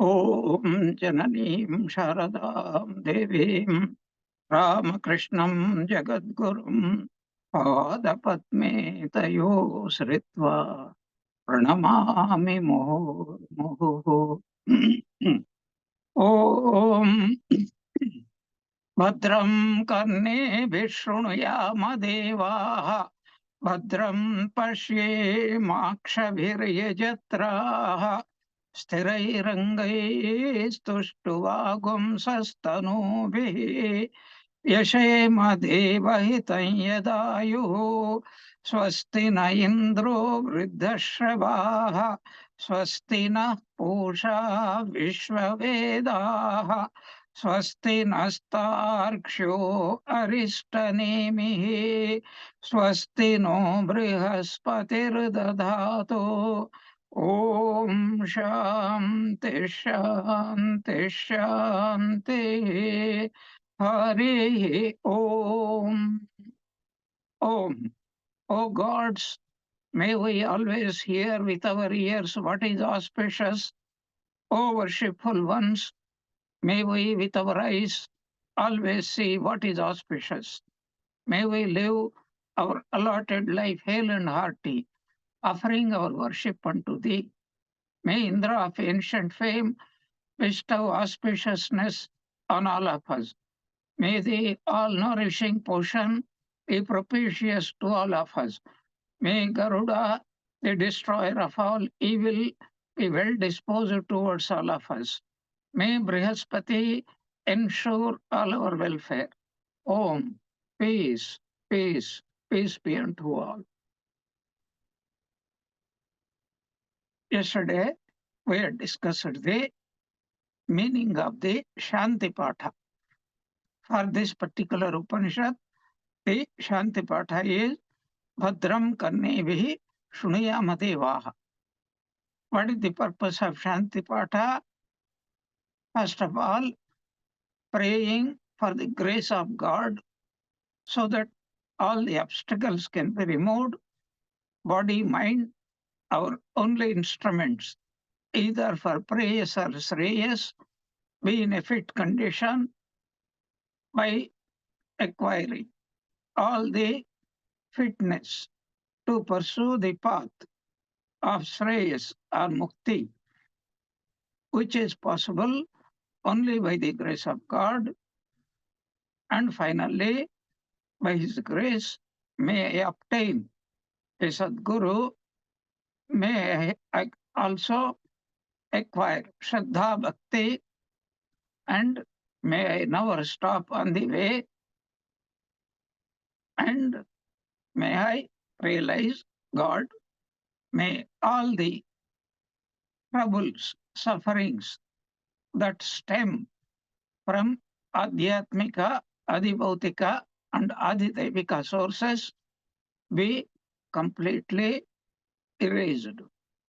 ॐ जननीं शारदां देवीं रामकृष्णं जगद्गुरुं पादपद्मे तयो श्रित्वा प्रणमामि मुहुर्मुहुः। ॐ भद्रं कर्णेभिः शृणुयाम देवाः भद्रं पश्येमाक्षभिर्यजत्राः स्थिरैरङ्गैस्तुष्टुवागुंसस्तनूभिः यशेम देवहितं यदायुः स्वस्ति न इन्द्रो वृद्धश्रवाः स्वस्ति नः पूषा विश्ववेदाः स्वस्ति नस्तार्क्ष्यो अरिष्टनेमिः स्वस्ति नो बृहस्पतिर्दधातु ॐ शान्ति शान्ति शान्तिः हरिः ॐ ॐ O gods, may we always hear with our ears what is auspicious. O worshipful ones, may we with our eyes always see what is auspicious. May we live our allotted life hale and hearty, offering our worship unto thee. May Indra of ancient fame bestow auspiciousness on all of us. May the all-nourishing portion be propitious to all of us. May Garuda, the destroyer of all evil, be well disposed towards all of us. May Brihaspati ensure all our welfare. Om, peace, peace, peace be unto all. Yesterday, we had discussed the meaning of the Shanti Patha. For this particular Upanishad, the Shanti Patha is Bhadram Karnevihi Shunuyama Devaha. What is the purpose of Shanti Patha? First of all, praying for the grace of God so that all the obstacles can be removed. Body, mind, our only instruments, either for prayers or shreyas, be in a fit condition by acquiring all the fitness to pursue the path of shreyas or mukti, which is possible only by the grace of God. And finally, by His grace, may I obtain a Sadguru, may I also acquire Shraddha Bhakti, and may I never stop on the way, and may I realize God. May all the troubles, sufferings that stem from Adhyatmika, Adibhautika, and Adidevika sources be completely erased,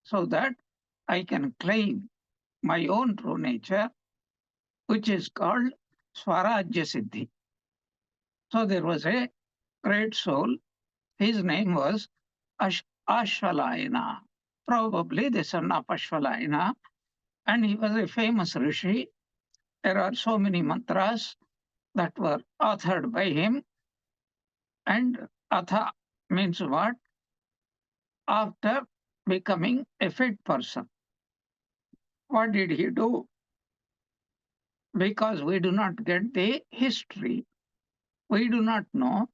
so that I can claim my own true nature, which is called Swarajya Siddhi. So there was a great soul. His name was Ashvalayana, probably the son of Ashvalayana, and he was a famous rishi. There are so many mantras that were authored by him. And Atha means what? After becoming a fit person. What did he do? Because we do not get the history, we do not know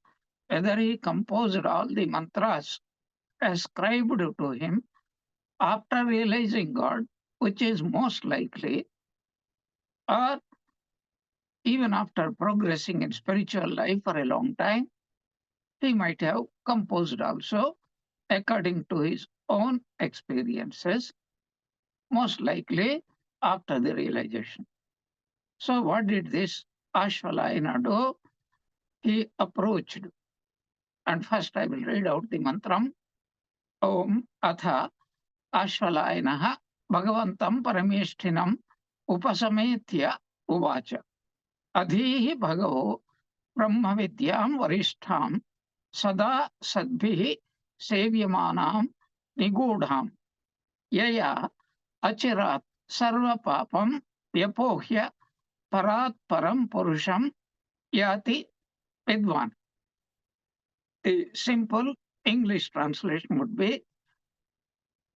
whether he composed all the mantras ascribed to him after realizing God, which is most likely, or even after progressing in spiritual life for a long time, he might have composed also according to his own experiences, most likely after the realization. So what did this Ashvalayana do? He approached, and first I will read out the mantram. Om Atha Ashvalayanaha Bhagavantam Parameshtinam Upasametya Uvacha Adhihi Bhagavo Brahma Vidyam Varishtham Sada Sadbhihi Sevyamanam Nigudham Yaya Achirat sarva papam vyapohya parat param purusham yati vidvan. The simple English translation would be,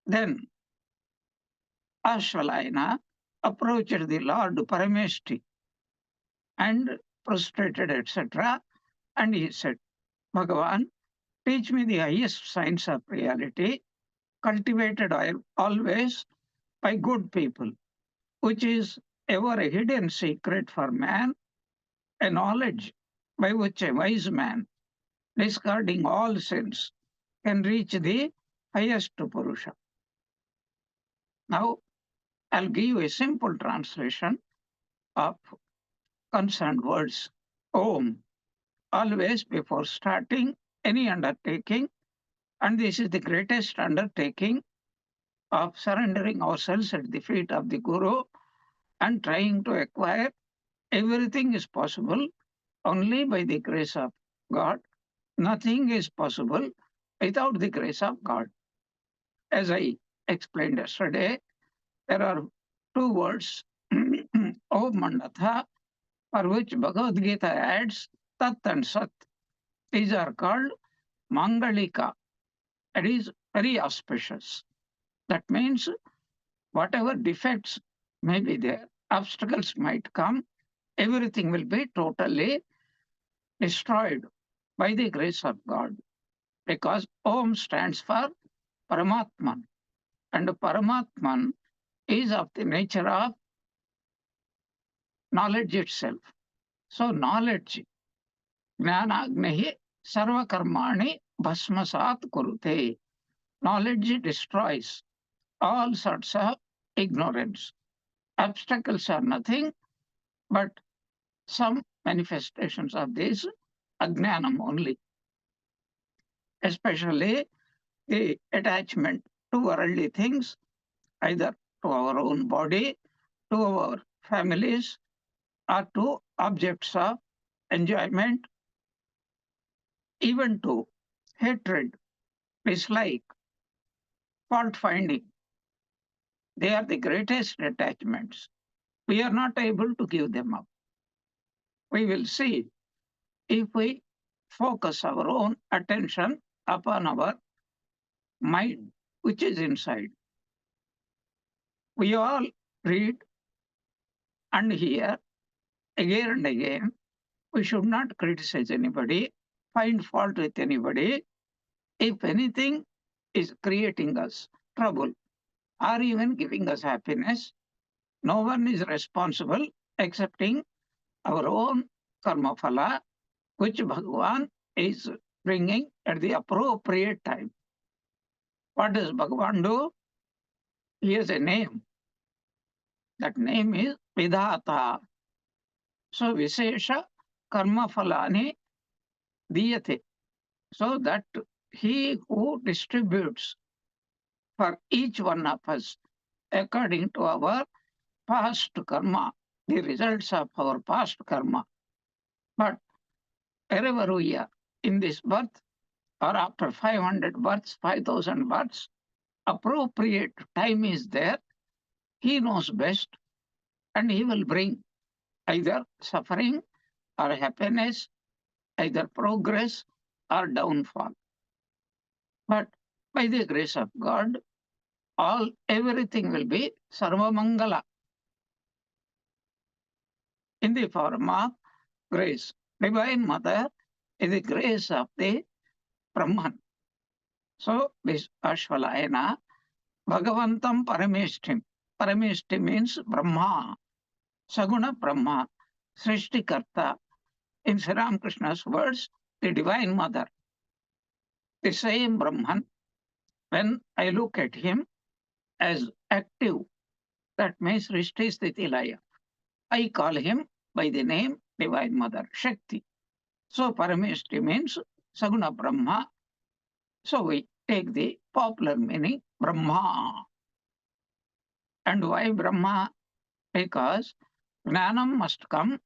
then Ashvalayana approached the Lord Parameshti and prostrated, etc. And he said, Bhagavan, teach me the highest science of reality, cultivated always by good people, which is ever a hidden secret for man, a knowledge by which a wise man, discarding all sins, can reach the highest Purusha. Now, I'll give you a simple translation of concerned words. Om, always before starting any undertaking, and this is the greatest undertaking of surrendering ourselves at the feet of the Guru and trying to acquire everything is possible only by the grace of God. Nothing is possible without the grace of God. As I explained yesterday, there are two words, Om Mandatha, for which Bhagavad Gita adds Tat and Sat. These are called Mangalika. It is very auspicious. That means whatever defects may be there, obstacles might come, everything will be totally destroyed by the grace of God. Because Om stands for Paramatman. And Paramatman is of the nature of knowledge itself. So knowledge, Jnanagnehi Sarva Karmani Bhasmasat Kurute. Knowledge destroys all sorts of ignorance. Obstacles are nothing but some manifestations of this ajnanam only, especially the attachment to worldly things, either to our own body, to our families, or to objects of enjoyment, even to hatred, dislike, fault finding. They are the greatest attachments. We are not able to give them up. We will see if we focus our own attention upon our mind, which is inside. We all read and hear again and again. We should not criticize anybody, find fault with anybody. If anything is creating us trouble or even giving us happiness, no one is responsible excepting our own karma phala, which Bhagavan is bringing at the appropriate time. What does Bhagavan do? He has a name. That name is Vidhata. So Visesha Karma Phalani Diyate. So that he who distributes for each one of us according to our past karma, the results of our past karma. But wherever we are in this birth, or after 500 births, 5,000 births, appropriate time is there. He knows best, and he will bring either suffering or happiness, either progress or downfall. But by the grace of God, everything will be Sarvamangala in the form of grace. Divine Mother is the grace of the Brahman. So this Ashvalayana, Bhagavantam Parameshtim. Parameshti means Brahma, Saguna Brahma, Srishtikarta. In Sri Ramakrishna's words, the Divine Mother. The same Brahman, when I look at him as active, that means Srishti Sthiti Laya. I call him by the name Divine Mother, Shakti. So Parameshti means Saguna Brahma. So we take the popular meaning Brahma. And why Brahma? Because Jnanam must come,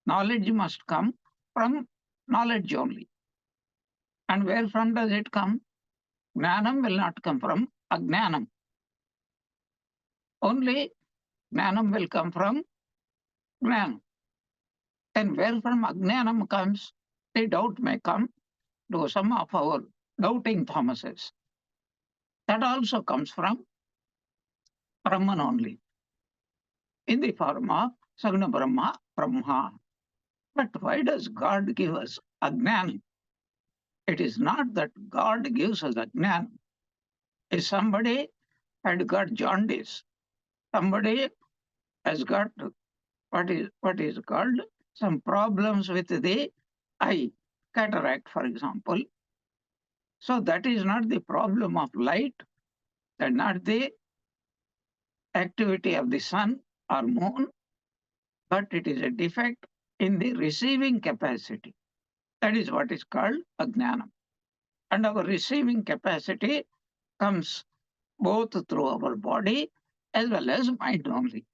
knowledge must come from knowledge only. And where from does it come? Jnanam will not come from Ajnanam. Only Jnanam will come from Jnana. And where from Ajnanam comes, the doubt may come to some of our doubting Thomases. That also comes from Brahman only, in the form of Sagna Brahma, Brahma. But why does God give us Ajnana? It is not that God gives us Ajnana. If somebody had got jaundice, somebody has got what is called some problems with the eye, cataract, for example. So that is not the problem of light, and not the activity of the sun or moon, but it is a defect in the receiving capacity. That is what is called ajnanam. And our receiving capacity comes both through our body as well as mind only.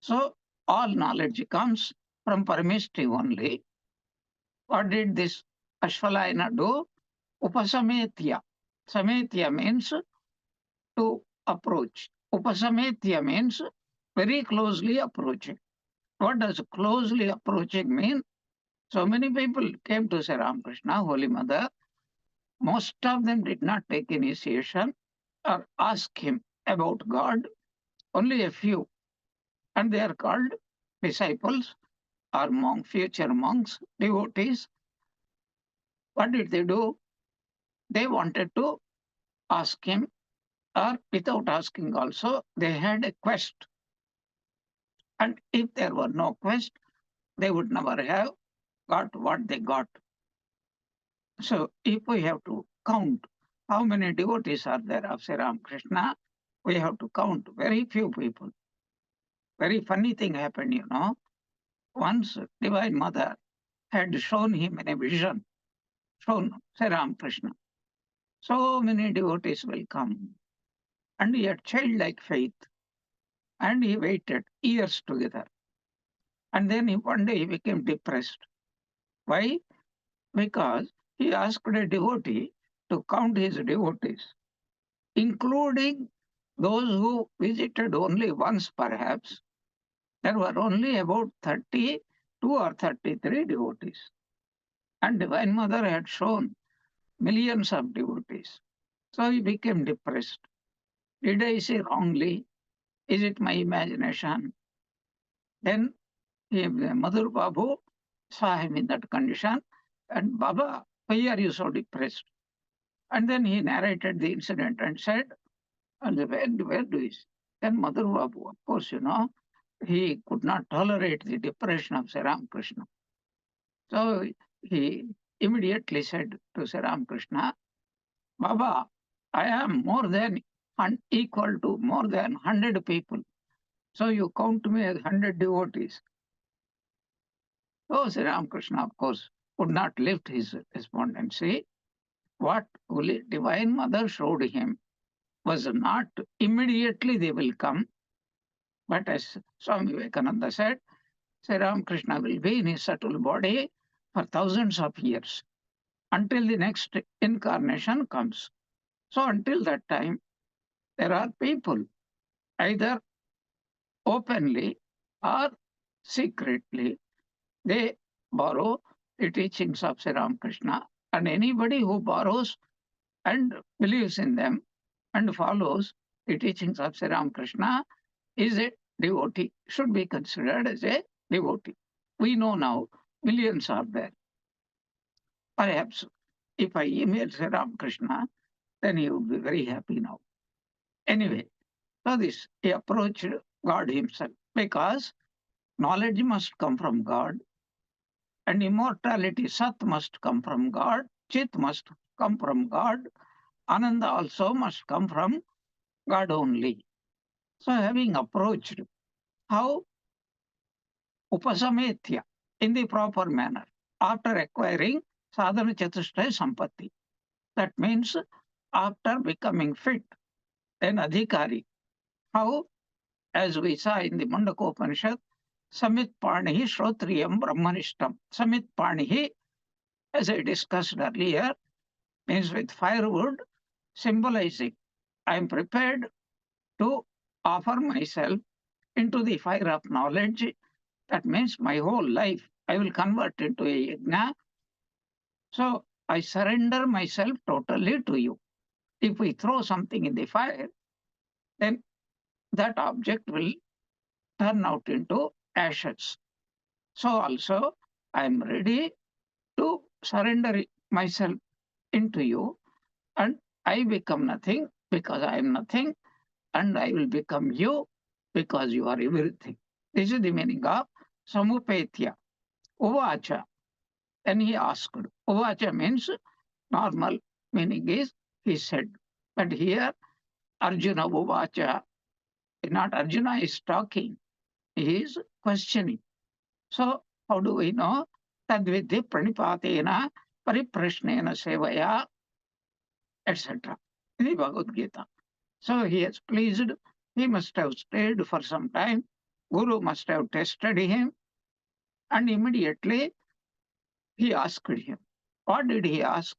So all knowledge comes from permissive only. What did this Ashvalayana do? Upasametya. Sametya means to approach. Upasametya means very closely approaching. What does closely approaching mean? So many people came to Sri Ramakrishna, Holy Mother. Most of them did not take initiation or ask him about God. Only a few. And they are called disciples or future monks, devotees. What did they do? They wanted to ask him, or without asking also, they had a quest. And if there were no quest, they would never have got what they got. So if we have to count how many devotees are there of Sri Ramakrishna, we have to count very few people. Very funny thing happened, Once Divine Mother had shown him in a vision, shown Sri Ramakrishna. So many devotees will come. And he had childlike faith. And he waited years together. And then one day he became depressed. Why? Because he asked a devotee to count his devotees, including those who visited only once perhaps. There were only about 32 or 33 devotees. And Divine Mother had shown millions of devotees. So he became depressed. Did I say wrongly? Is it my imagination? Then Madhur Babu saw him in that condition, and Baba, why are you so depressed? And then he narrated the incident and said, and where do you see? Then Madhur Babu, of course, he could not tolerate the depression of Sri Ramakrishna. So he immediately said to Sri Ramakrishna, Baba, I am more than equal to more than 100 people. So you count me as 100 devotees. So Sri Ramakrishna, of course, would not lift his despondency. What Holy Divine Mother showed him was not immediately they will come, but as Swami Vivekananda said, Sri Ramakrishna will be in his subtle body for thousands of years until the next incarnation comes. So until that time, there are people either openly or secretly, they borrow the teachings of Sri Ramakrishna, and anybody who borrows and believes in them and follows the teachings of Sri Ramakrishna is a devotee, should be considered as a devotee. We know now millions are there. Perhaps if I email Sri Ramakrishna, then he would be very happy now. Anyway, so this he approached God himself because knowledge must come from God and immortality, Sat, must come from God, Chit must come from God, Ananda also must come from God only. So having approached, how? Upasametya, in the proper manner, after acquiring sadhana chatushtaya sampatti. That means after becoming fit, then adhikari. How? As we saw in the Mundaka Upanishad, Samit Panihi Shrotriyam Brahmanishtam. Samit Panihi, as I discussed earlier, means with firewood, symbolizing I am prepared to offer myself into the fire of knowledge, that means my whole life I will convert into a yajna. So I surrender myself totally to you. If we throw something in the fire, then that object will turn out into ashes. So also I am ready to surrender myself into you, and I become nothing because I am nothing, and I will become you because you are everything. This is the meaning of samupetya. Uvacha. Then he asked. Uvacha means normal meaning is he said. But here Arjuna Uvacha, not Arjuna is talking, he is questioning. So how do we know? Tadvidhi pranipatena pariprashnena sevaya, etc. In the Bhagavad Gita. So he is pleased. He must have stayed for some time. Guru must have tested him. And immediately he asked him. What did he ask?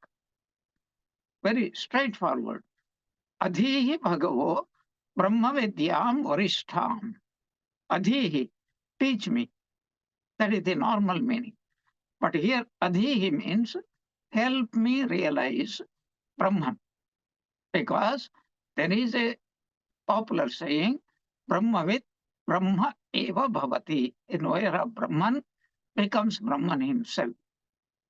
Very straightforward. Adhihi bhagavo brahma vidyam varishtham. Adhihi, teach me. That is the normal meaning. But here adhihi means help me realize Brahman. Because there is a popular saying, Brahmavid Brahma eva bhavati. In where of Brahman becomes Brahman himself.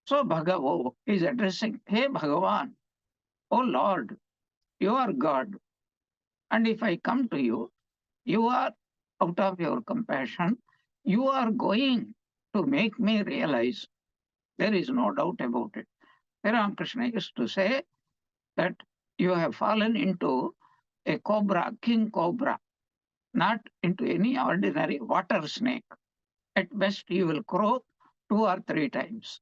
So Bhagavo is addressing, Hey Bhagavan, O Lord, you are God. And if I come to you, you are out of your compassion, you are going to make me realize. There is no doubt about it. Ramakrishna used to say that you have fallen into a cobra, king cobra, not into any ordinary water snake. At best, you will croak 2 or 3 times.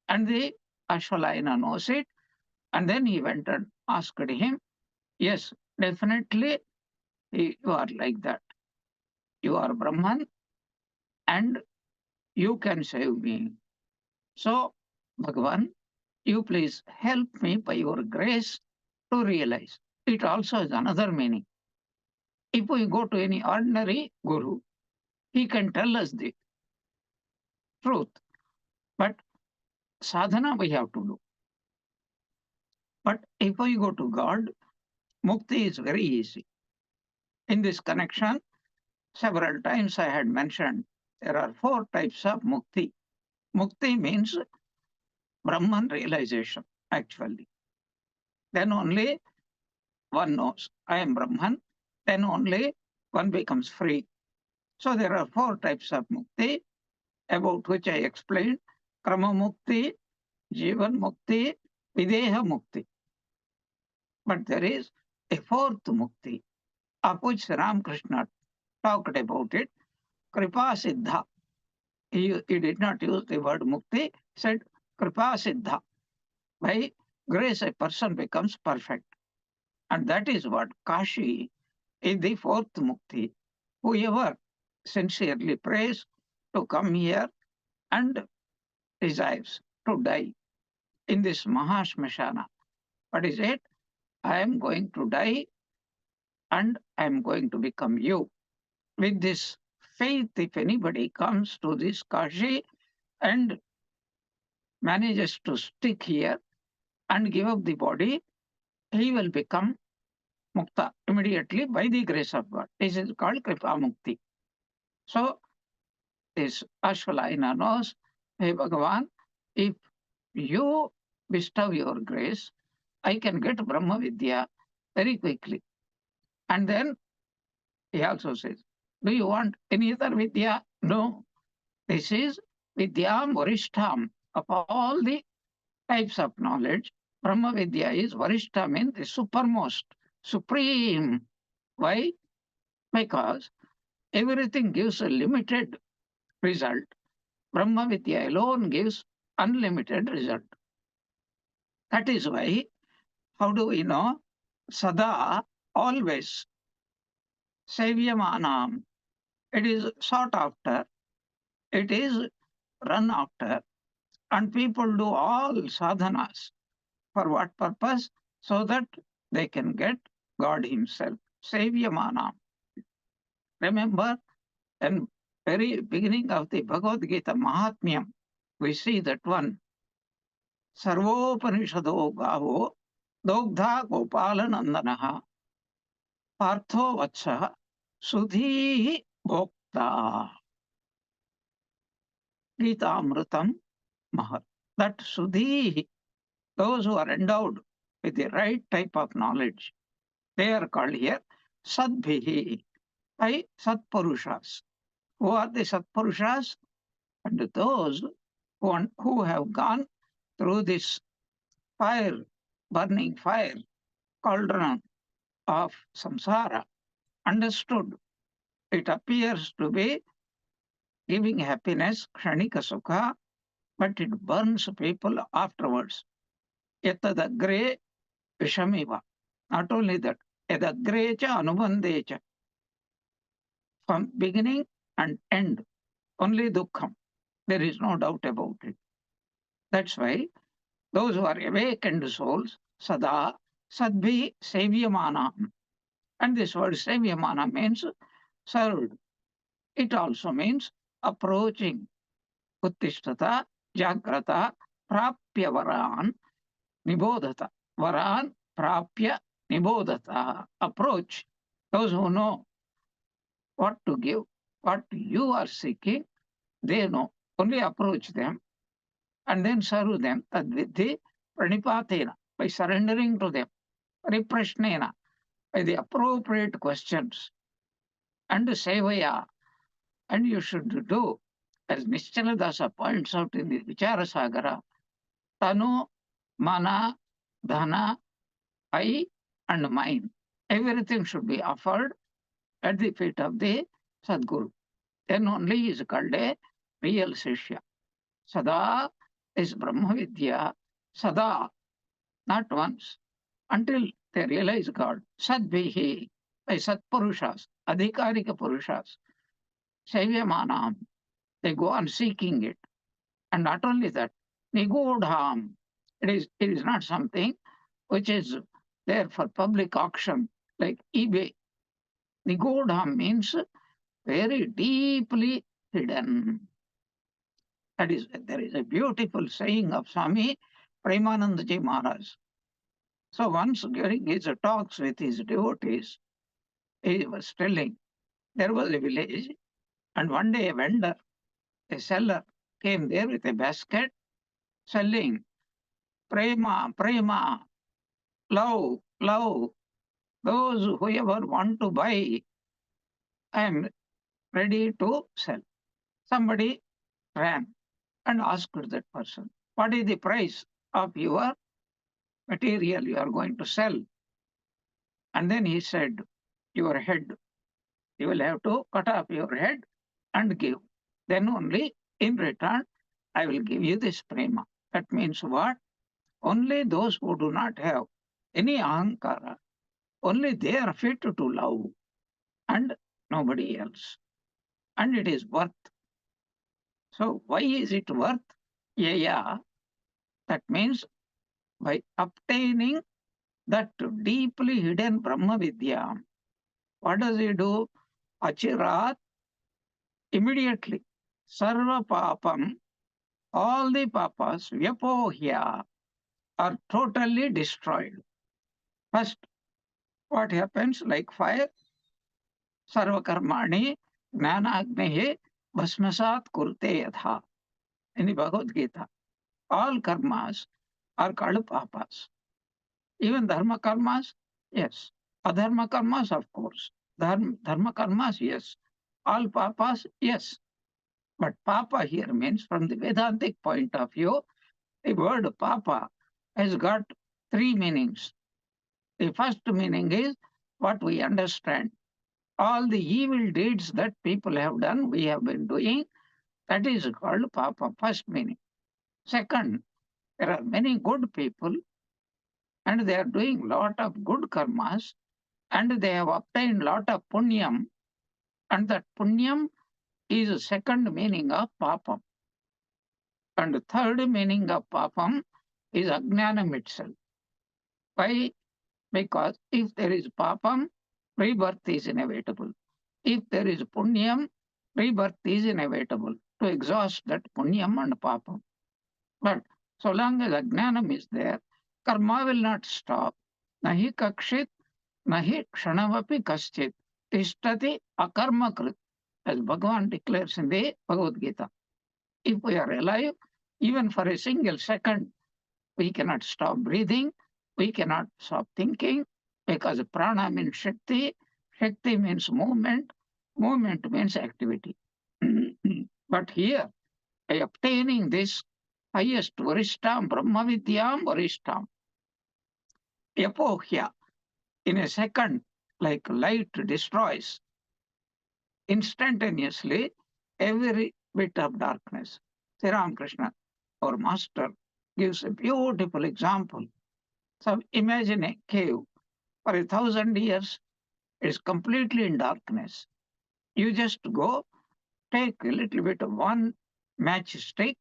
And the Ashwalayana knows it. And then he went and asked him, Yes, definitely you are like that. You are Brahman and you can save me. So, Bhagavan, you please help me by your grace to realize. It also has another meaning. If we go to any ordinary guru, he can tell us the truth, but sadhana we have to do. But if we go to God, mukti is very easy. In this connection, several times I had mentioned there are 4 types of mukti. Mukti means Brahman realization, actually. Then only one knows I am Brahman, then only one becomes free. So there are 4 types of mukti, about which I explained: Krama mukti, Jivan mukti, Videha mukti. But there is a 4th mukti, of which Ramakrishna talked about it, Kripa Siddha. He did not use the word mukti, said Kripa Siddha. By grace, a person becomes perfect. And that is what Kashi is the 4th mukti. Whoever sincerely prays to come here and desires to die in this Mahashmashana. What is it? I am going to die and I am going to become you. With this faith, if anybody comes to this Kashi and manages to stick here and give up the body, he will become mukta immediately by the grace of God. This is called Kripa Mukti. So this Ashwalayana knows, Hey Bhagavan, if you bestow your grace, I can get Brahma Vidya very quickly. And then he also says, Do you want any other Vidya? No. This is Vidyam Varishtham. Of all the types of knowledge, Brahma Vidya is Varishta, means the supermost, supreme. Why? Because everything gives a limited result. Brahma Vidya alone gives unlimited result. That is why, how do we know? Sada, always, Savyamanam. It is sought after, it is run after, and people do all sadhanas. For what purpose? So that they can get God Himself. Savyamanam. Remember, in very beginning of the Bhagavad Gita Mahatmyam, we see that one, Sarvopanishado Gavo, Dogdha Gopala Nandanaha, Partho Vatsa, Sudhi Bhokta, Gita Amrutam Mahar. That Sudhi, those who are endowed with the right type of knowledge, they are called here Sadbhihi, by Satpurushas. Who are the Satpurushas? And those who have gone through this fire, burning fire, cauldron of samsara, understood it appears to be giving happiness, kshanika sukha, but it burns people afterwards. Yatadagre vishamiva. Not only that, yadagre cha anubandhe cha. From beginning and end, only dukkham. There is no doubt about it. That's why those who are awakened souls, sada, sadbhi sevyamana. And this word sevyamana means served. It also means approaching. Uttishtata, jagrata, prapya varan, nibodhata. Varan, prapya, nibodhata. Approach. Those who know what to give, what you are seeking, they know. Only approach them and then serve them. Tadvidhi pranipatena, by surrendering to them. Riprashnena, by the appropriate questions. And sevaya, and you should do, as Nischala Dasa points out in the Vicharasagara, tanu, mana, dhana, I, and mine. Everything should be offered at the feet of the Sadguru. Then only is called a real Shishya. Sada is Brahma Vidya, Sada, not once, until they realize God. Sadbhihi, by Satpurushas, Adhikarika Purushas, Sevyamanam, they go on seeking it. And not only that, Nigodham, it is not something which is there for public auction like eBay. Nigodham means very deeply hidden. That is, there is a beautiful saying of Swami Premanandaji Maharaj. So once during his talks with his devotees, he was telling there was a village, and one day a vendor, a seller, came there with a basket selling prema, prema, love, love. Those whoever want to buy, I am ready to sell. Somebody ran and asked that person, what is the price of your material you are going to sell? And then he said, your head. You will have to cut off your head and give. Then only in return, I will give you this prema. That means what? Only those who do not have any ahankara, only they are fit to love and nobody else. And it is worth. So why is it worth? Yeah, that means by obtaining that deeply hidden Brahma Vidya, what does he do? Achirat, immediately, sarva papam, all the papas, vyapohya, are totally destroyed. First, what happens? Like fire, sarva karmani, jnanagnehe, bhasmasat kurte yatha. In the Bhagavad Gita, all karmas are called papas. Even dharma karmas, yes. Adharma karmas, of course. Dharma karmas, yes. All papas, yes. But papa here means, from the Vedantic point of view, the word papa has got three meanings. The first meaning is what we understand. All the evil deeds that people have done, we have been doing, that is called papa, first meaning. Second, there are many good people and they are doing lot of good karmas and they have obtained lot of punyam, and that punyam is the second meaning of papam. And the third meaning of papam is ajnanam itself. Why? Because if there is papam, rebirth is inevitable. If there is punyam, rebirth is inevitable to exhaust that punyam and papam. But so long as ajnanam is there, karma will not stop. Nahi kakshit, nahi kshanavapi kaschit, tishtati akarmakrit, as Bhagavan declares in the Bhagavad Gita. If we are alive, even for a single second, we cannot stop breathing, we cannot stop thinking, because prana means Shakti, Shakti means movement, movement means activity. But here, by obtaining this highest Varishtam, Brahma Vidyam Varishtam, Epohya, in a second, like light destroys instantaneously every bit of darkness. Sri Ramakrishna, our master, gives a beautiful example. So imagine a cave. For 1,000 years, it's completely in darkness. You just go, take a little bit of one matchstick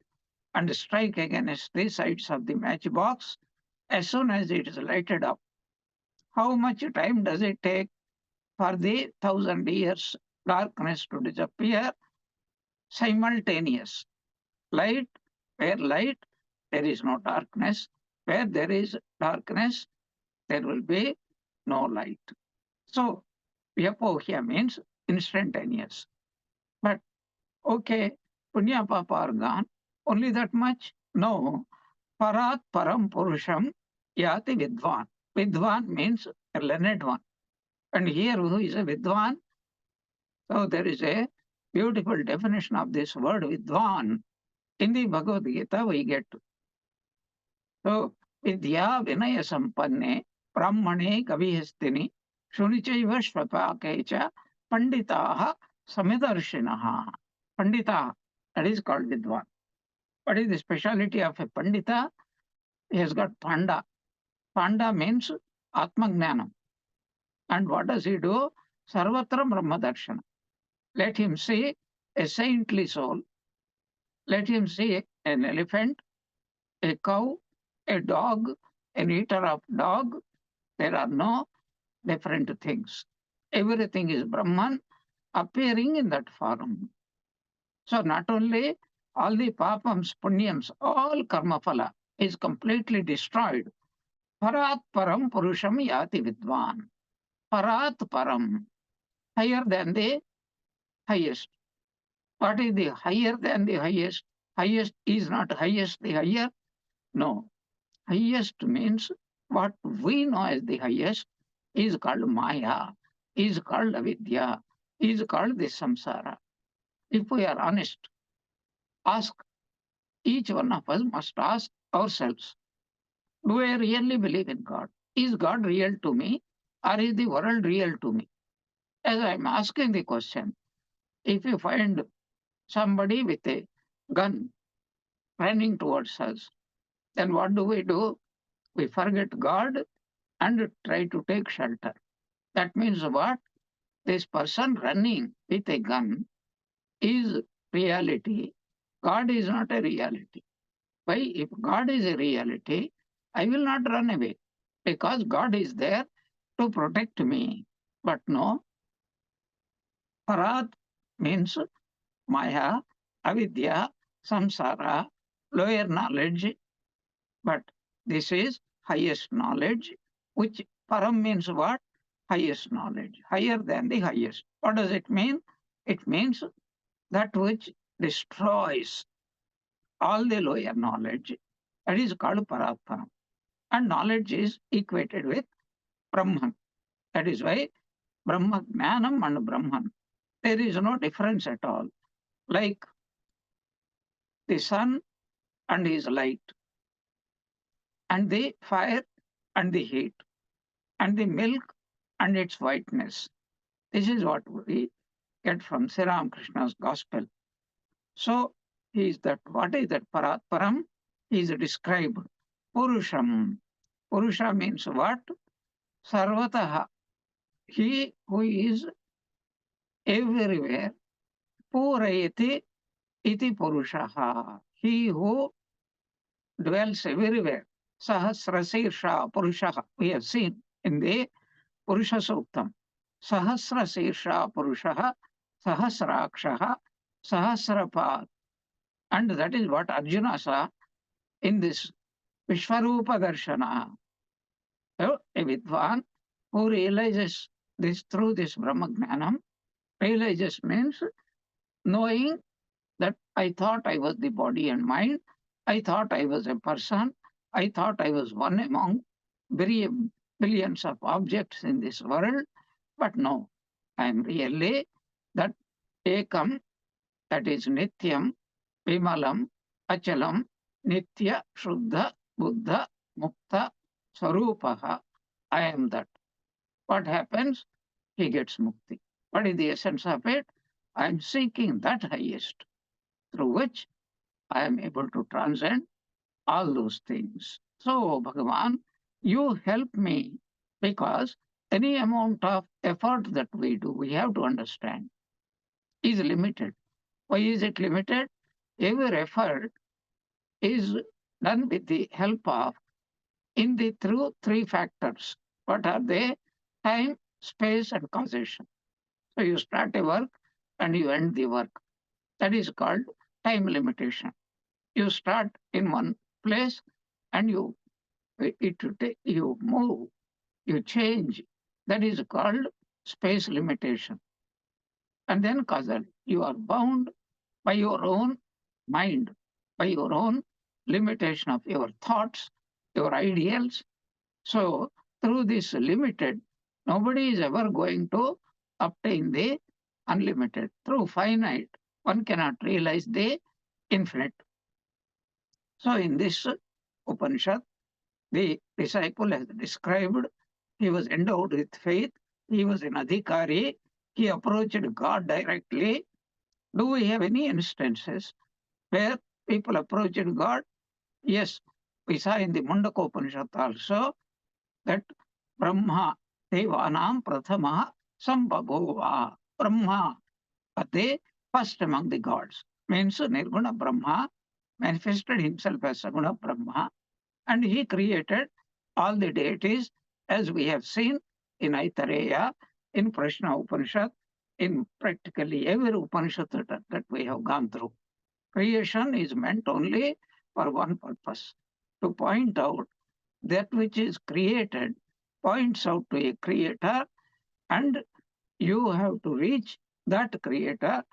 and strike against the sides of the matchbox. As soon as it is lighted up, how much time does it take for the 1,000 years darkness to disappear? Simultaneous. Light, where light, there is no darkness. Where there is darkness, there will be no light. So, Vyapohya means instantaneous. But okay, Punya Papa are gone. Only that much? No. Parat Param Purusham Yati Vidvan. Vidvan means a learned one. And here who is a Vidvan? So there is a beautiful definition of this word Vidvan. In the Bhagavad Gita we get. So Vidya Vinaya Sampanne Brahmane Kavihastini Shunichaiva Shvapakecha Panditaha Samidarshinaha. Pandita, that is called Vidwan. What is the speciality of a Pandita? He has got Panda. Panda means Atmagnanam. And what does he do? Sarvatra Brahma Darshana. Let him see a saintly soul. Let him see an elephant, a cow, a dog, an eater of dog. There are no different things. Everything is Brahman appearing in that form. So not only all the papams, punyams, all karma phala is completely destroyed. Parat param purusham yati vidvan. Parat param, higher than the highest. What is the higher than the highest? Highest is not highest the higher. No. Highest means what we know as the highest is called Maya, is called Avidya, is called the samsara. If we are honest, ask, each one of us must ask ourselves, do I really believe in God? Is God real to me or is the world real to me? As I am asking the question, if you find somebody with a gun running towards us, then what do? We forget God and try to take shelter. That means what? This person running with a gun is reality. God is not a reality. Why? If God is a reality, I will not run away because God is there to protect me. But no, Parat means Maya, Avidya, Samsara, lower knowledge. But this is highest knowledge, which Param means what? Highest knowledge, higher than the highest. What does it mean? It means that which destroys all the lower knowledge. That is called Paratparam. And knowledge is equated with Brahman. That is why Brahma Jnanam and Brahman, there is no difference at all. Like the sun and his light, and the fire and the heat, and the milk and its whiteness. This is what we get from Sri Ramakrishna's gospel. So he is that, what is that Paratparam? He is described. Purusham. Purusha means what? Sarvataha. He who is everywhere. Purayati iti Purushaha. He who dwells everywhere. Sahasrasirsha Purushaha. We have seen in the Purusha Suktam. Sahasra Sirsha Purushaha, Sahasrakshaha, Sahasrapad. And that is what Arjuna saw in this Vishwarupa Darshana. So, a Vidwan who realizes this through this Brahmagnanam, realizes means knowing that I thought I was the body and mind, I thought I was a person, I thought I was one among billions of objects in this world, but no, I am really that Ekam, that is Nityam, Vimalam, Achalam, Nitya, Shuddha, Buddha, Mukta, Swarupaha. I am that. What happens? He gets mukti. What is the essence of it? I am seeking that highest, through which I am able to transcend all those things. So, Bhagavan, you help me, because any amount of effort that we do, we have to understand, is limited. Why is it limited? Every effort is done with the help of, through three factors. What are they? Time, space, and causation. So you start a work and you end the work. That is called time limitation. You start in one place and you move, you change. That is called space limitation. And then causal. You are bound by your own mind, by your own limitation of your thoughts, your ideals. So through this limited, nobody is ever going to obtain the unlimited. Through finite, one cannot realize the infinite. So in this Upanishad, the disciple has described, he was endowed with faith, he was an adhikari, he approached God directly. Do we have any instances where people approached God? Yes, we saw in the Mundaka Upanishad also that Brahma Devanam Prathama Sambhabhova. Brahma, the first among the gods, means Nirguna Brahma manifested himself as Saguna Brahma, and he created all the deities, as we have seen in Aitareya, in Prashna Upanishad, in practically every Upanishad that we have gone through. Creation is meant only for one purpose, to point out that which is created points out to a creator, and you have to reach that creator,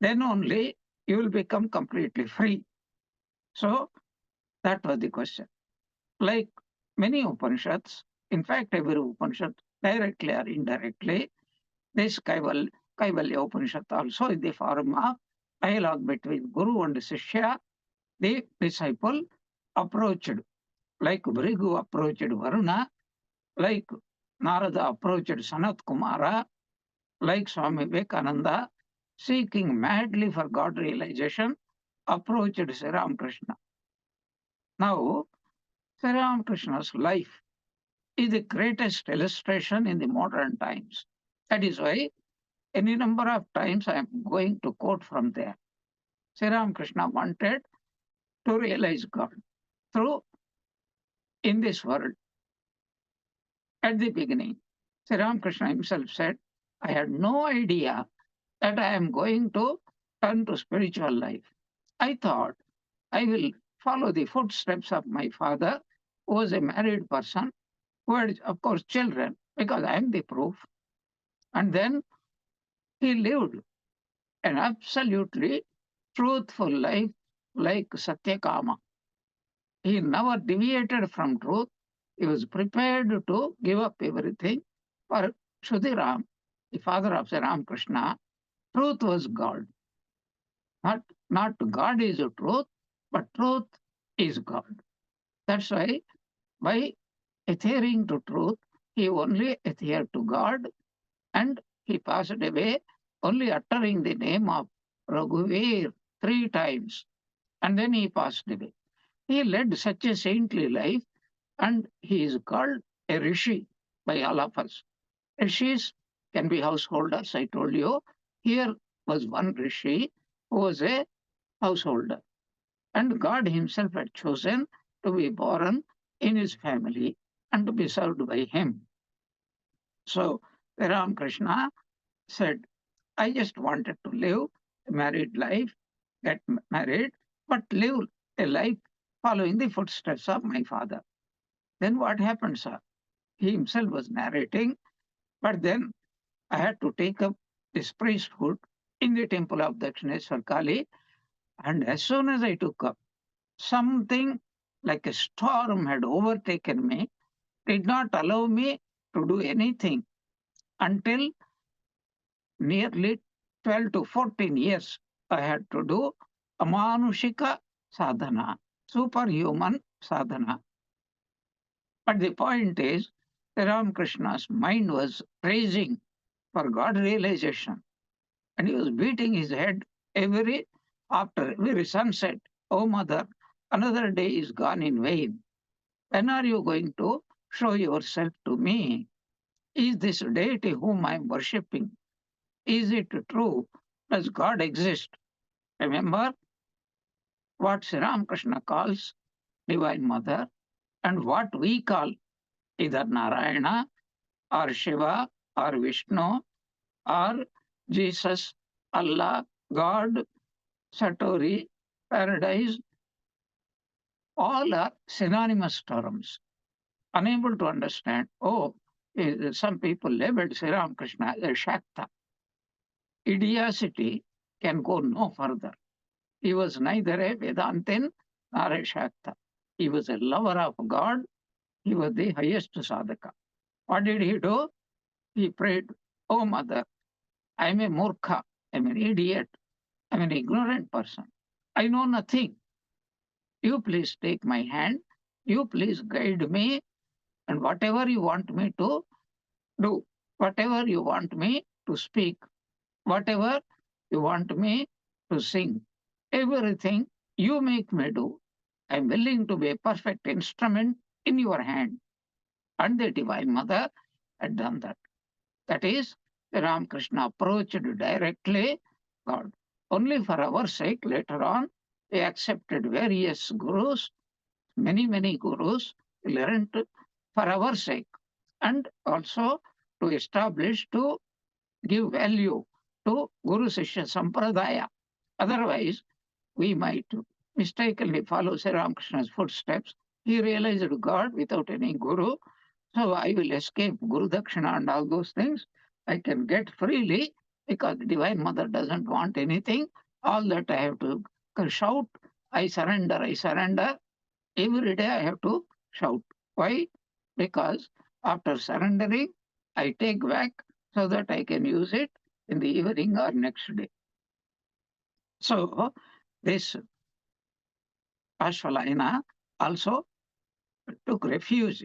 then only you will become completely free. So that was the question. Like many Upanishads, in fact, every Upanishad, directly or indirectly, this Kaivalya Upanishad also in the form of dialogue between Guru and Sishya, the disciple approached, like Bhrigu approached Varuna, like Narada approached Sanat Kumara, like Swami Vivekananda, seeking madly for God realization, approached Sri Ramakrishna. Now, Sri Ramakrishna's life is the greatest illustration in the modern times. That is why any number of times I am going to quote from there. Sri Ramakrishna wanted to realize God through in this world. At the beginning, Sri Ramakrishna himself said, I had no idea that I am going to turn to spiritual life. I thought I will follow the footsteps of my father, who was a married person, who had, of course, children, because I am the proof. And then he lived an absolutely truthful life like Satyakama. He never deviated from truth. He was prepared to give up everything for Shudiram, the father of Sri Ramakrishna. Truth was God. Not God is the truth, but truth is God. That's why by adhering to truth, he only adhered to God, and he passed away only uttering the name of Raghuveer 3 times, and then he passed away. He led such a saintly life, and he is called a rishi by all of us. Rishis can be householders, I told you. Here was one rishi who was a householder, and God himself had chosen to be born in his family and to be served by him. So Ramakrishna said, I just wanted to live a married life, get married, but live a life following the footsteps of my father. Then what happened, sir? He himself was narrating, but then I had to take up this priesthood in the temple of Dakshineswar Kali. And as soon as I took up, something like a storm had overtaken me, did not allow me to do anything until nearly 12 to 14 years. I had to do amanushika sadhana, superhuman sadhana. But the point is, Ramakrishna's mind was raging for God realization, and he was beating his head after every sunset. Oh, mother, another day is gone in vain. When are you going to show yourself to me? Is this deity whom I am worshipping? Is it true? Does God exist? Remember what Sri Ramakrishna calls Divine Mother and what we call either Narayana or Shiva or Vishnu or Jesus, Allah, God, Satori, Paradise, all are synonymous terms. Unable to understand, some people labeled Sri Ramakrishna as a Shakta. Idiocity can go no further. He was neither a Vedantin nor a Shakta. He was a lover of God. He was the highest sadhaka. What did he do? He prayed, Oh mother, I'm a murkha, I'm an idiot, I'm an ignorant person. I know nothing. You please take my hand. You please guide me. And whatever you want me to do, whatever you want me to speak, whatever you want me to sing, everything you make me do. I'm willing to be a perfect instrument in your hand. And the Divine Mother had done that. That is, the Ramakrishna approached directly God. Only for our sake, later on, we accepted various gurus, many gurus, we learned for our sake, and also to establish, to give value to Guru Sishya Sampradaya. Otherwise, we might mistakenly follow Sri Ramakrishna's footsteps. He realized God without any guru. So I will escape Guru Dakshina and all those things. I can get freely because the Divine Mother doesn't want anything. All that I have to shout, I surrender, I surrender. Every day I have to shout. Why? Because after surrendering, I take back so that I can use it in the evening or next day. So this Ashwalayana also took refuge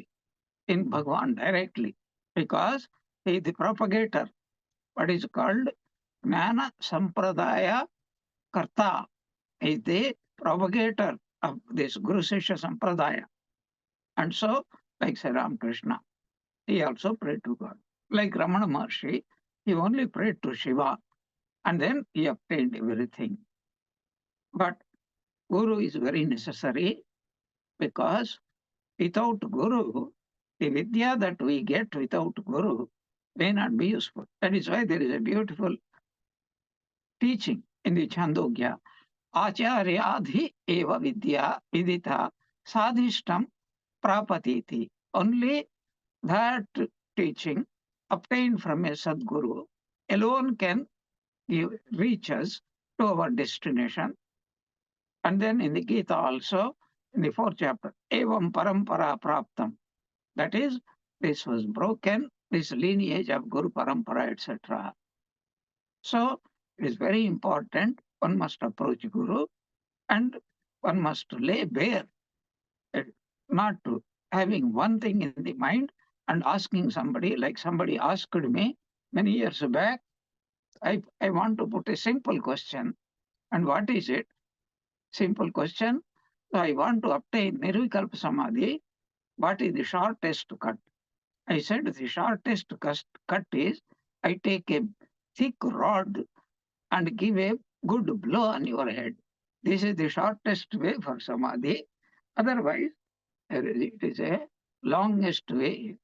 in Bhagwan directly because he is the propagator, what is called Jnana Sampradaya Karta. He is the propagator of this Guru Sishya Sampradaya. And so, like Sri Ramakrishna, he also prayed to God. Like Ramana Maharshi, he only prayed to Shiva and then he obtained everything. But Guru is very necessary because without Guru, the Vidya that we get without Guru may not be useful. That is why there is a beautiful teaching in the Chandogya. Acharyadhi eva vidya vidita sadhishtam prapatiti. Only that teaching obtained from a Sadguru alone can reach us to our destination. And then in the Gita also, in the 4th chapter, evam parampara praptam. That is, this was broken, this lineage of Guru Parampara, etc. So it is very important. One must approach Guru and one must lay bare, not to having one thing in the mind and asking somebody, like somebody asked me many years back, I want to put a simple question. And what is it? Simple question. So I want to obtain Nirvikalpa Samadhi. What is the shortest cut? I said the shortest cut is I take a thick rod and give a good blow on your head. This is the shortest way for Samadhi. Otherwise, it is a longest way.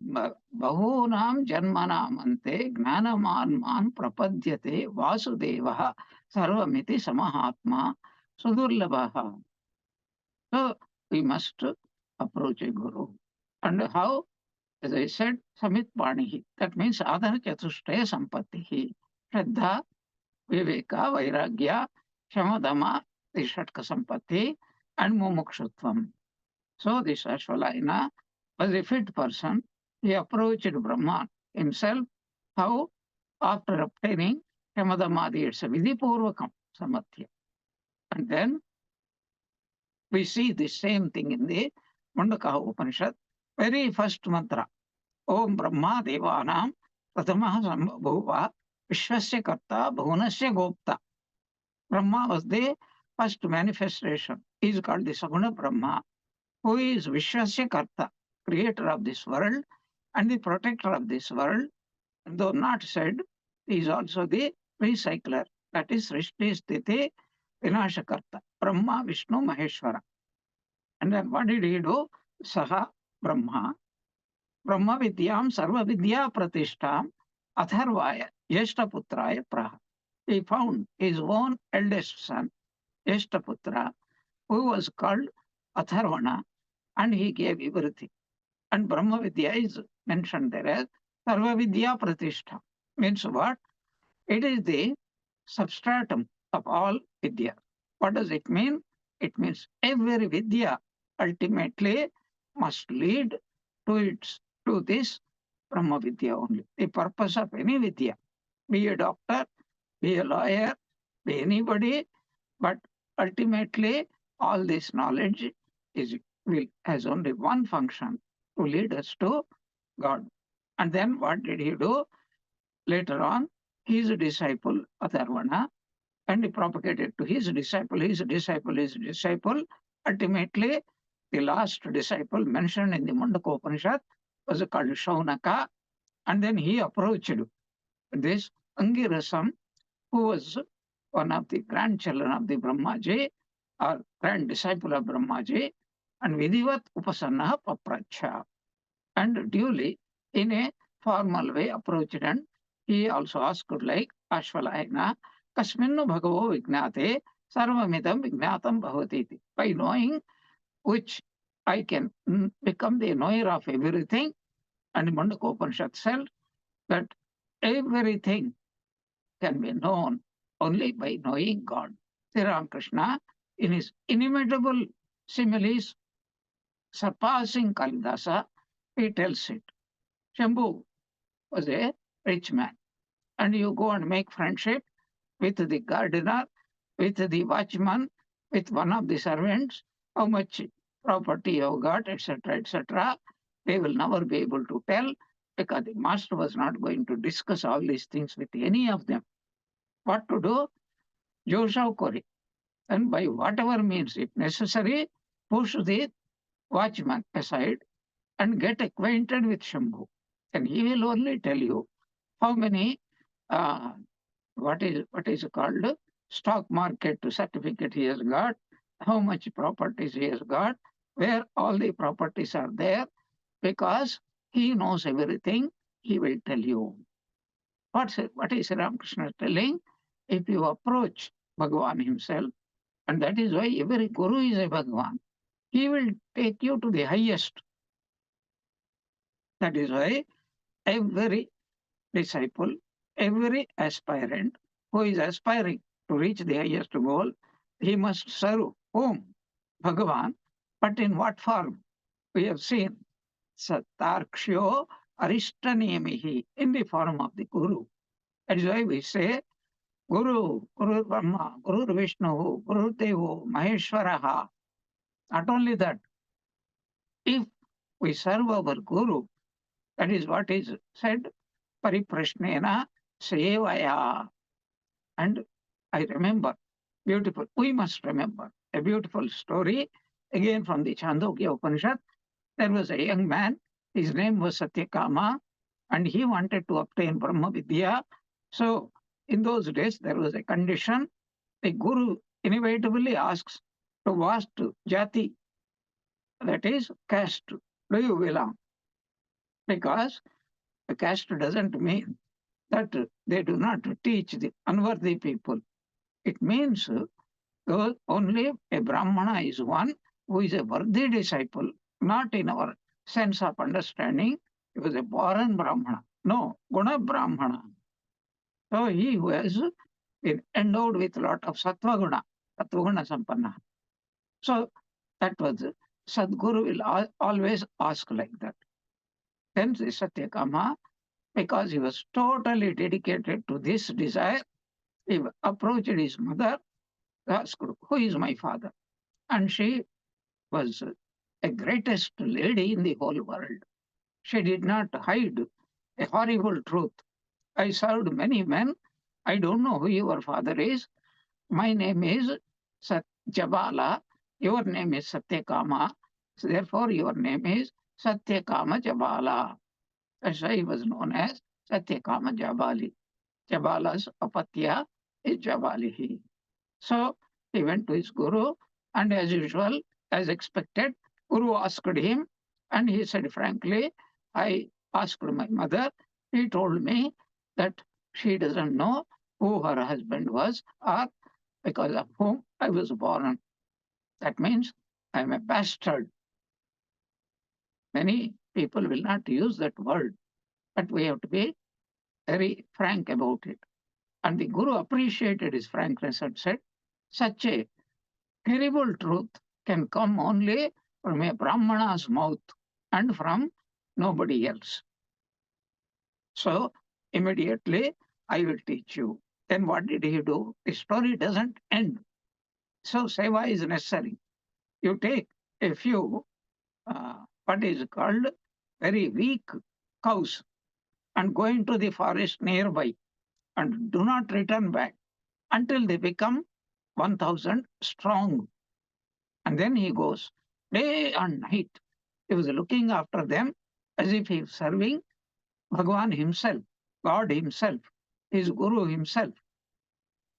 Bahunam janmanamante gnanaman prapadyate vasudevah sarvamiti samahatma sudurlabha. So we must approach a guru. And how? As I said, samit panihi. That means sadhana chatushtaya sampattihi. Shraddha, viveka, vairagya, shamadama, the shatka sampatti, and mumukshutvam. So this Ashwalaina was a fit person. He approached Brahman himself. How? After obtaining Shamadamadi, it's a vidipurvakam samatya. And then we see the same thing in the Mundaka Upanishad. Very first mantra. Om Brahma Devanam Pratamaha Sambhuva Vishwasya Karta Bhunasya Gopta. Brahma was the first manifestation. He is called the Saguna Brahma, who is Vishwasya Karta, creator of this world and the protector of this world. And though not said, he is also the recycler. That is Srishti Sthiti Vinashakarta, Brahma, Vishnu, Maheshwara. And then what did he do? Saha Brahma, Brahma Vidyam Sarva Vidya Pratishtam Atharvaya Yeshtaputraya Praha. He found his own eldest son, Yeshtaputra, who was called Atharvana, and he gave everything. And Brahma Vidya is mentioned there as Sarva Vidya Pratishtha. Means what? It is the substratum of all Vidya. What does it mean? It means every Vidya ultimately must lead to this Brahma Vidya only. The purpose of any Vidya, be a doctor, be a lawyer, be anybody, but ultimately all this knowledge has only one function, to lead us to God. And then what did he do? Later on, his disciple Atharvana, and he propagated to his disciple, his disciple, his disciple. Ultimately, the last disciple mentioned in the Mundaka Upanishad was called Shaunaka, and then he approached this Angirasam, who was one of the grandchildren of the Brahmaji, or grand disciple of Brahmaji, and Vidivat Upasannaha Papracha. And duly, in a formal way, approached, and he also asked, like Ashwalayana, Kasminnu Bhagavo Vignate, Sarvamidam Vignatam Bhavati. By knowing which I can become the knower of everything, and Mundaka Upanishad said that everything can be known only by knowing God. Sri Ramakrishna, in his inimitable similes, surpassing Kalidasa, he tells it. Shambhu was a rich man, and you go and make friendship with the gardener, with the watchman, with one of the servants, how much property you have got, etc., etc. They will never be able to tell, because the master was not going to discuss all these things with any of them. What to do? Joshav Kori. And by whatever means, if necessary, push the watchman aside and get acquainted with Shambhu. And he will only tell you how many, what is called stock market certificate he has got, how much properties he has got, where all the properties are there, because he knows everything, he will tell you. What is Ramakrishna telling? If you approach Bhagavan himself, and that is why every guru is a Bhagavan, he will take you to the highest. That is why every disciple, every aspirant who is aspiring to reach the highest goal, he must serve whom? Bhagavan. But in what form? We have seen Satarkshyo Arishtanemihi, in the form of the Guru. That is why we say Guru, Guru Brahma, Guru Vishnu, Guru Devo, Maheshwaraha. Not only that, if we serve our Guru, that is what is said, Pariprashnena Sevaya. And I remember, beautiful, we must remember a beautiful story, again from the Chandogya Upanishad. There was a young man, his name was Satyakama, and he wanted to obtain Brahma Vidya. So in those days, there was a condition. The Guru inevitably asks, to what jati, that is caste, do you belong? because the caste doesn't mean that they do not teach the unworthy people. It means only a Brahmana is one who is a worthy disciple, not in our sense of understanding. He was a born Brahmana. No, Guna Brahmana. So he was endowed with a lot of Sattva Guna Sampanna. So that was Sadguru will always ask like that. Then the Satyakama, because he was totally dedicated to this desire, he approached his mother, asked, who is my father? And she was a greatest lady in the whole world. She did not hide a horrible truth. I served many men. I don't know who your father is. My name is Jabala. Your name is Satyakama. So therefore, your name is Satyakama Jabala. That's why he was known as Satyakama Jabali. Jabala's apatya is Jabalihi. So he went to his guru, and as usual, as expected, Guru asked him, and he said, frankly, I asked my mother. He told me that she doesn't know who her husband was or because of whom I was born. That means I'm a bastard. Many people will not use that word, but we have to be very frank about it. And the Guru appreciated his frankness and said, such a terrible truth can come only from a Brahmana's mouth and from nobody else. So immediately I will teach you. Then what did he do? The story doesn't end. So seva is necessary. You take a few, what is called very weak cows and go into the forest nearby and do not return back until they become 1,000 strong. And then he goes day and night. He was looking after them as if he was serving Bhagwan himself, God himself, his Guru himself.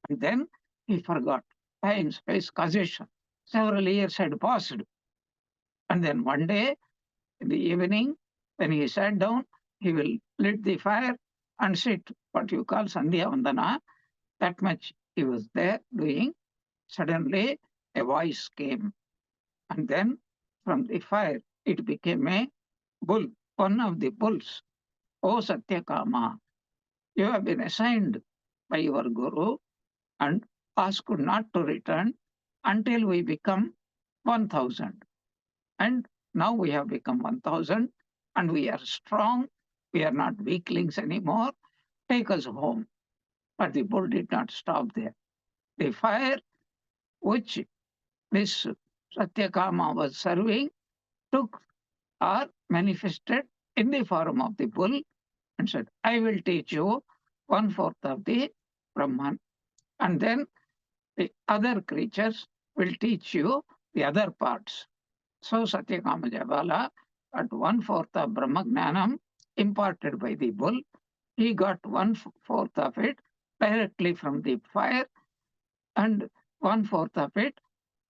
And then he forgot time, space, causation. Several years had passed. And then one day in the evening, when he sat down, he will lit the fire and sit, what you call Sandhya Vandana. That much he was there doing. Suddenly a voice came. And then from the fire, it became a bull, one of the bulls. O Satyakama, you have been assigned by your Guru and asked not to return until we become 1,000. And now we have become 1,000 and we are strong. We are not weaklings anymore. Take us home. But the bull did not stop there. The fire which this Satyakama was serving took or manifested in the form of the bull and said, I will teach you 1/4 of the Brahman. And then the other creatures will teach you the other parts. So Satyakama Jabala got 1/4 of Brahmagnanam imparted by the bull. He got 1/4 of it directly from the fire and 1/4 of it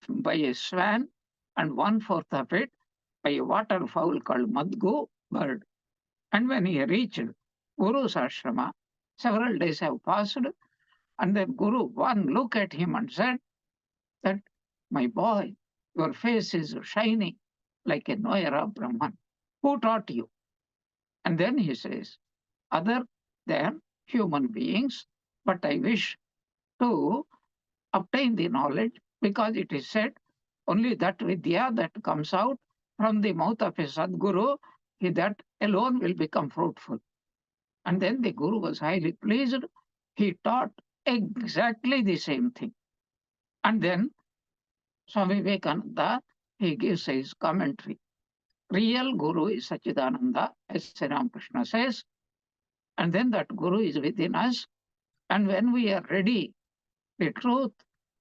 by a swan and 1/4 of it by a waterfowl called Madgu bird. And when he reached Guru's ashrama, several days have passed, and then Guru one look at him and said that, my boy, your face is shining like a Noyara Brahman. Who taught you? And then he says, other than human beings, but I wish to obtain the knowledge because it is said only that Vidya that comes out from the mouth of a Sadguru, that alone will become fruitful. And then the Guru was highly pleased. He taught exactly the same thing. And then Swami Vivekananda, he gives his commentary. Real Guru is Sachidananda, as Sri Ramakrishna says. And then that Guru is within us. And when we are ready, the truth,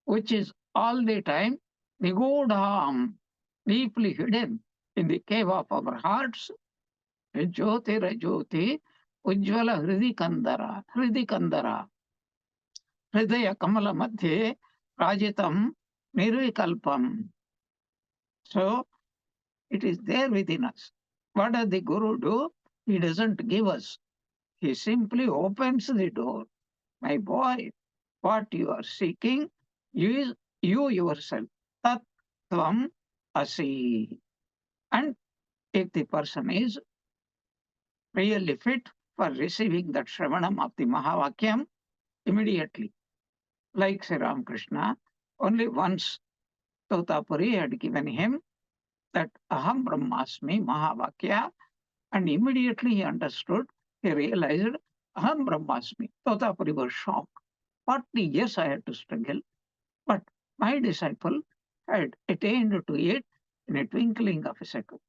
which is all the time, the Godham, deeply hidden in the cave of our hearts, Jyoti Rajyoti, Ujjvala Hridikandara, Hridikandara, Hridaya Kamala Madhye, Rajitam Nirvikalpam. So it is there within us. What does the Guru do? He doesn't give us. He simply opens the door. My boy, what you are seeking is you yourself. Tat tvam asi. And if the person is really fit for receiving that Shravanam of the Mahavakyam, immediately, like Sri Ramakrishna, only once Totapuri had given him that Aham Brahmasmi Mahavakya, and immediately he understood, he realized Aham Brahmasmi. Totapuri was shocked. 40 years I had to struggle, but my disciple had attained to it in a twinkling of a second.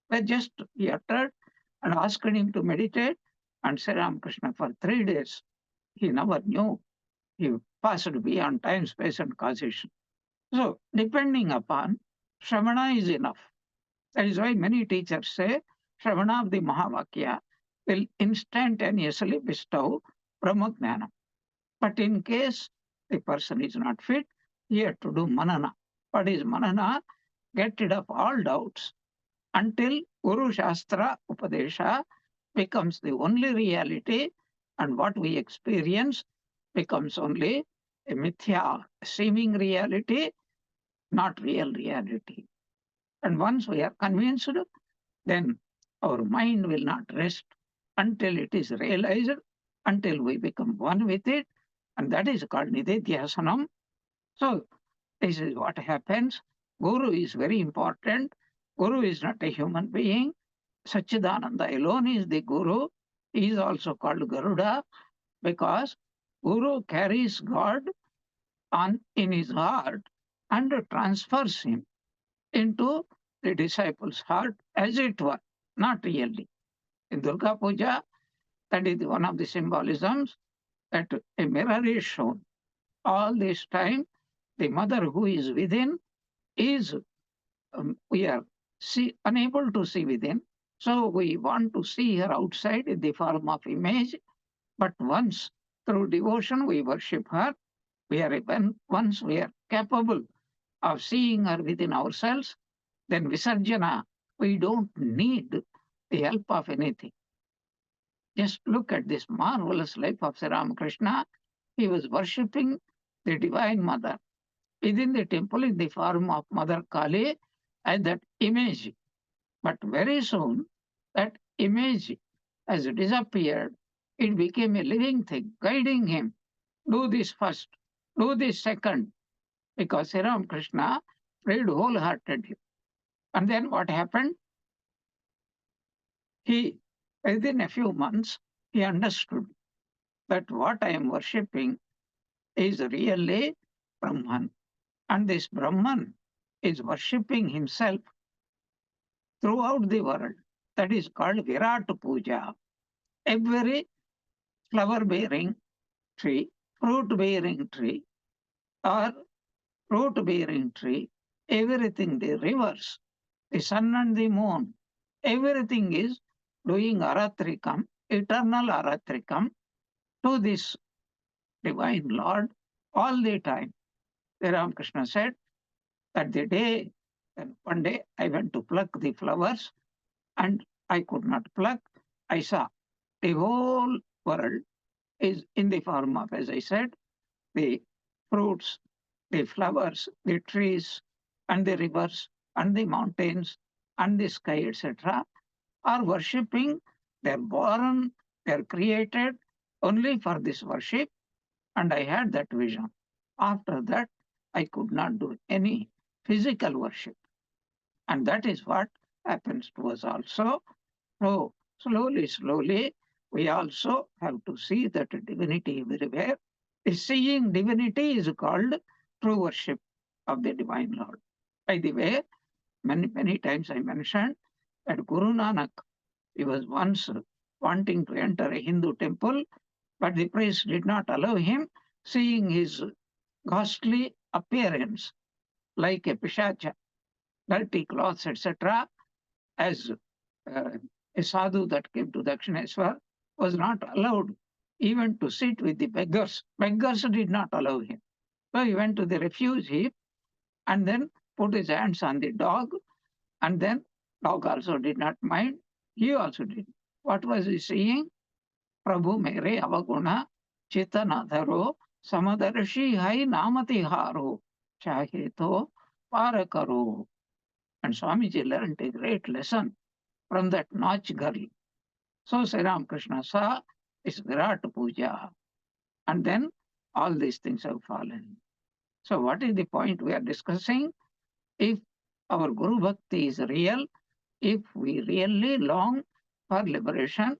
But just he uttered and asked him to meditate, and Sri Ramakrishna for 3 days, he never knew. He passed beyond time, space, and causation. So, depending upon Shravana is enough. That is why many teachers say Shravana of the Mahavakya will instantaneously bestow Brahmagnana. But in case the person is not fit, he has to do manana. What is manana? Get rid of all doubts until Guru Shastra Upadesha becomes the only reality, and what we experience becomes only a mithya, seeming reality, not real reality. And once we are convinced, then our mind will not rest until it is realized, until we become one with it, and that is called Nididhyasanam. So, this is what happens. Guru is very important. Guru is not a human being. Satchidananda alone is the Guru. He is also called Garuda because Guru carries God in his heart and transfers him into the disciple's heart, as it were, not really. In Durga Puja, that is one of the symbolisms that a mirror is shown. All this time, the mother who is within is, we are unable to see within. So we want to see her outside in the form of image. But once through devotion we worship her, once we are capable of seeing her within ourselves, then Visarjana, we don't need the help of anything. Just look at this marvelous life of Sri Ramakrishna. He was worshipping the Divine Mother within the temple in the form of Mother Kali as that image. But very soon, that image has disappeared. It became a living thing, guiding him. Do this first, do this second, because Sri Ramakrishna prayed wholeheartedly. And then what happened? He, within a few months, he understood that what I am worshipping is really Brahman. And this Brahman is worshipping himself throughout the world. That is called Virat Puja. Every flower bearing tree, fruit bearing tree, or fruit bearing tree, everything, the rivers, the sun and the moon, everything is doing Aratrikam, eternal Aratrikam to this divine Lord all the time. Sri Ramakrishna said that the day, one day I went to pluck the flowers and I could not pluck. I saw the whole world is in the form of, as I said, the fruits, the flowers, the trees, and the rivers, and the mountains, and the sky, etc., are worshipping. They're born, they're created only for this worship. And I had that vision. After that, I could not do any physical worship. And that is what happens to us also. So, slowly, we also have to see that divinity everywhere. Seeing divinity is called true worship of the Divine Lord. By the way, many times I mentioned that Guru Nanak, he was once wanting to enter a Hindu temple, but the priest did not allow him, seeing his ghastly appearance like a pishacha, dirty clothes, etc., as a sadhu that came to Dakshineswar was not allowed even to sit with the beggars. Beggars did not allow him. So he went to the refuse heap and then put his hands on the dog, and then dog also did not mind. He also did. What was he saying? Prabhu mere avaguna chetanadharo samadarshi hai namati haro chaheto parakaro. And Swamiji learned a great lesson from that Nach girl. So Sri Ramakrishna saw this Virat Puja, and then all these things have fallen. So what is the point we are discussing? If our Guru Bhakti is real, if we really long for liberation,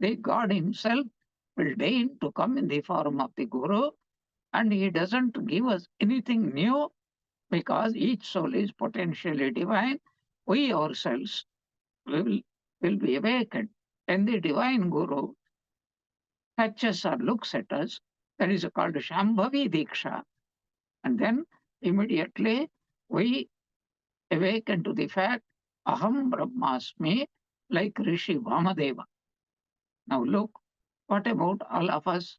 the God himself will deign to come in the form of the Guru, and he doesn't give us anything new because each soul is potentially divine. We ourselves will be awakened. When the divine Guru touches or looks at us, that is called Shambhavi Diksha, and then immediately we awaken to the fact, Aham Brahmasmi, like Rishi Vamadeva. Now look, what about all of us?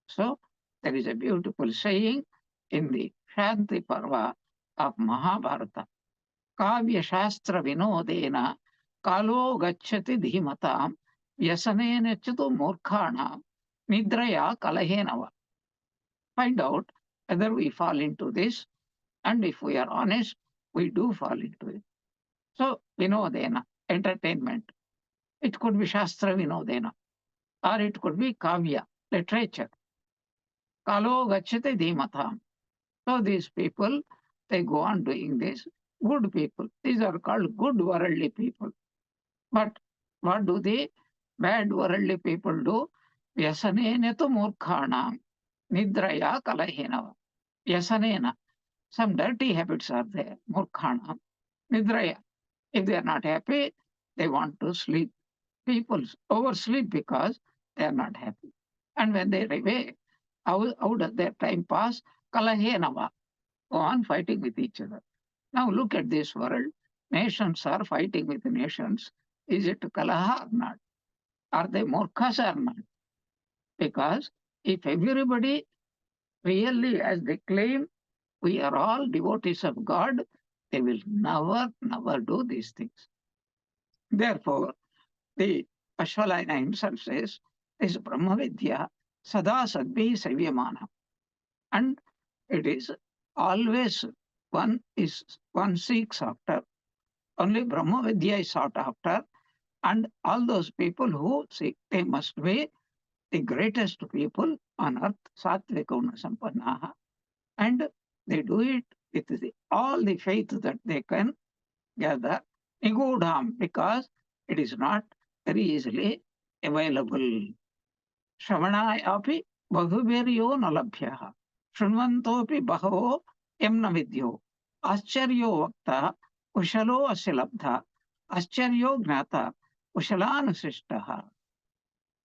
So there is a beautiful saying in the Shanti Parva of Mahabharata. Kavya Shastra Vinodena Kalo Gacchati Dhimatam Vyasanena Chatu Murkhanam Nidraya Kalahenava. Find out whether we fall into this, and if we are honest, we do fall into it. So Vinodena, entertainment. It could be Shastra Vinodena, or it could be Kavya, literature. Kalo Gacchati Dhimatam. So these people, they go on doing this. Good people. These are called good worldly people. But what do the bad worldly people do? Vyasanena tu murkhanam nidraya kalahenava. Vyasanena. Some dirty habits are there. Murkhanam. Nidraya. If they are not happy, they want to sleep. People oversleep because they are not happy. And when they awake, how does their time pass? Kalahenava. Go on fighting with each other. Now look at this world. Nations are fighting with nations. Is it Kalaha or not? Are they Murkhas or not? Because if everybody really, as they claim, we are all devotees of God, they will never do these things. Therefore, the Ashwalaya himself says, is Brahma Vidya Sada Sadbhi Savyamana. And it is always one seeks after. Only Brahma Vidya is sought after. And all those people who seek, they must be the greatest people on earth, Satvikuna Sampannaha. And they do it with all the faith that they can gather. Nigodham, because it is not very easily available. Shravanaya api bahubhiryo nalabhyaha. Shunvantopi bahavo yamna vidyo. Ascharyo vakta kushalo asilabdha. Ascharyo gnata कुशलानुशिष्टः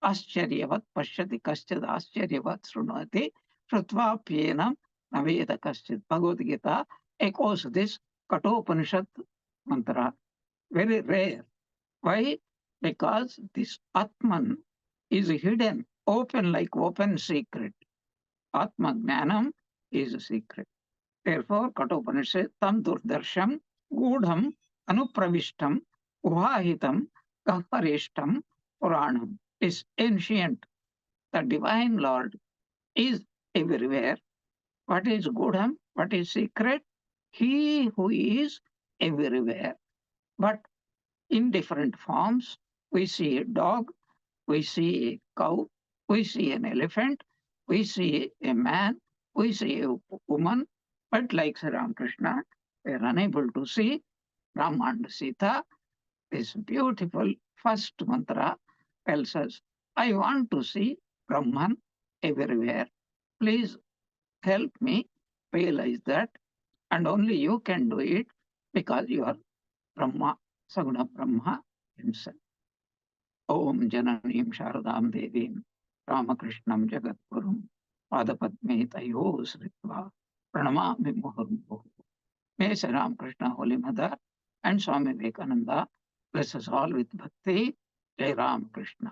आश्चर्यवत् पश्यति कश्चित् आश्चर्यवत् शृणोति श्रुत्वाप्येनं न वेद कश्चित्. Bhagavad Gita echoes this Kathopanishad mantra. Very rare. Why? Because this Atman is hidden, open like open secret. Atma Jnanam is a secret. Therefore, Kathopanishad tam durdarsham gudham anupravishtam uvahitam Kaparishtam Puranam is ancient. The divine Lord is everywhere. What is Gudham? What is secret? He who is everywhere. But in different forms, we see a dog, we see a cow, we see an elephant, we see a man, we see a woman. But like Sri Ramakrishna, we are unable to see Rama and Sita. This beautiful first mantra tells us, I want to see Brahman everywhere. Please help me realize that. And only you can do it because you are Brahma, Saguna Brahma himself. Om Jananim Sharadam Devim Ramakrishnam Jagatgurum Padapadme Tayo Sritva Pranamami Muhurmuhu. May Sri Ramakrishna, Holy Mother, and Swami Vivekananda bless us all with bhakti. Jai Ram Krishna.